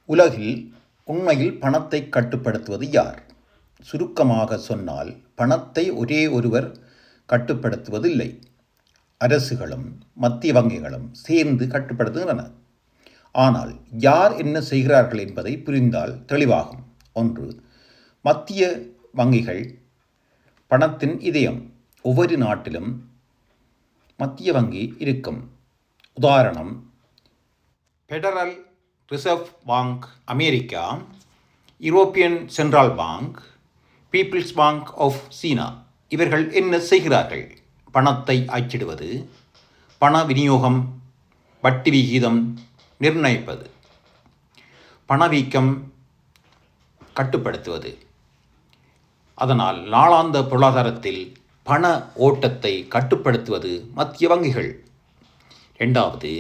உலகில் உண்மையில் பணத்தை கட்டுப்படுத்துவது யார்? சுருக்கமாக சொன்னால், பணத்தை ஒரே ஒருவர் கட்டுப்படுத்துவதில்லை. அரசுகளும் மத்திய வங்கிகளும் சேர்ந்து கட்டுப்படுத்துகின்றன. ஆனால் யார் என்ன செய்கிறார்கள் என்பதை புரிந்தால் தெளிவாகும். 1. மத்திய வங்கிகள் பணத்தின் இதயம். ஒவ்வொரு நாட்டிலும் மத்திய வங்கி இருக்கும். உதாரணம், federal reserve bank America, European central bank, people's bank of China. இவர்கள் என்ன செய்கிறார்கள்? பணத்தை அச்சிடுவது, பண விநியோகம், வட்டி விகிதம் நிர்ணயிப்பது, பணவீக்கம் கட்டுப்படுத்துவது. அதனால் நாளாந்த பொருளாதாரத்தில் பண ஓட்டத்தை கட்டுப்படுத்துவது மத்திய வங்கிகள். 2.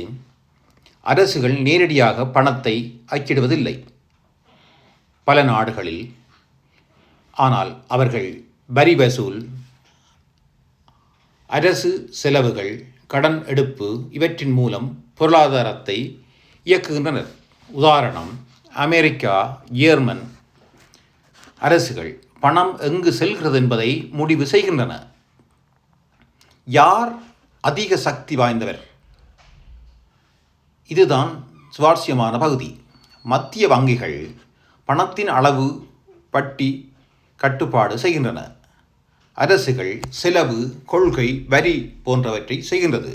அரசுகள் நேரடியாக பணத்தை அச்சிடுவதில்லை பல நாடுகளில். ஆனால் அவர்கள் வரி வசூல், அரசு செலவுகள், கடன் எடுப்பு இவற்றின் மூலம் பொருளாதாரத்தை இயக்குகின்றனர். உதாரணம், அமெரிக்கா, ஜெர்மன் அரசுகள் பணம் எங்கு செல்கிறது என்பதை முடிவு செய்கின்றன. யார் அதிக சக்தி வாய்ந்தவர்? இதுதான் சுவாரஸ்யமான பகுதி. மத்திய வங்கிகள் பணத்தின் அளவு, வட்டி கட்டுப்பாடு செய்கின்றன. அரசுகள் செலவு, கொள்கை, வரி போன்றவற்றை செய்கின்றது.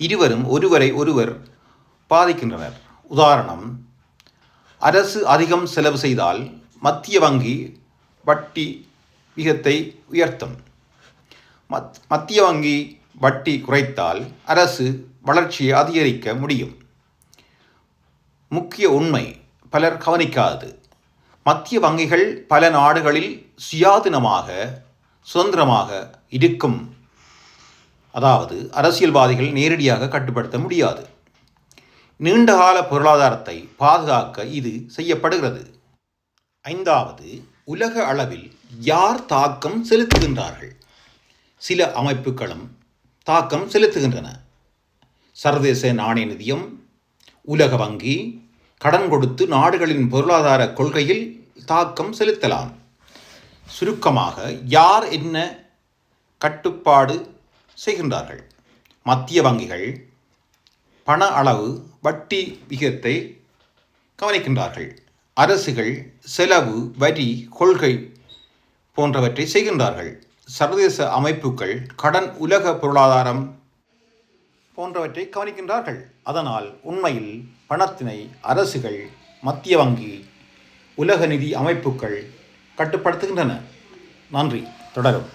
இருவரும் ஒருவரை ஒருவர் பாதிக்கின்றனர். உதாரணம், அரசு அதிகம் செலவு செய்தால் மத்திய வங்கி வட்டி விகிதத்தை உயர்த்தும். மத்திய வங்கி வட்டி குறைத்தால் அரசு வளர்ச்சியை அதிகரிக்க முடியும். முக்கிய உண்மை பலர் கவனிக்காதது: மத்திய வங்கிகள் பல நாடுகளில் சுதந்திரமாக இருக்கும். அதாவது அரசியல்வாதிகள் நேரடியாக கட்டுப்படுத்த முடியாது. நீண்டகால பொருளாதாரத்தை பாதுகாக்க இது செய்யப்படுகிறது. 5. உலக அளவில் யார் தாக்கம் செலுத்துகின்றார்கள்? சில அமைப்புகளும் தாக்கம் செலுத்துகின்றன. சர்வதேச நாணய நிதியம், உலக வங்கி கடன் கொடுத்து நாடுகளின் பொருளாதார கொள்கையில் தாக்கம் செலுத்தலாம். சுருக்கமாக, யார் என்ன கட்டுப்பாடு செய்கின்றார்கள்? மத்திய வங்கிகள் பண அளவு, வட்டி விகிதத்தை கவனிக்கின்றார்கள். அரசுகள் செலவு, வரி, கொள்கை போன்றவற்றை செய்கின்றார்கள். சர்வதேச அமைப்புகள் கடன், உலக பொருளாதாரம் போன்றவற்றை கவனிக்கின்றார்கள். அதனால் உண்மையில் பணத்தினை அரசுகள், மத்திய வங்கி, உலக நிதி அமைப்புகள் கட்டுப்படுத்துகின்றன. நன்றி. தொடரும்.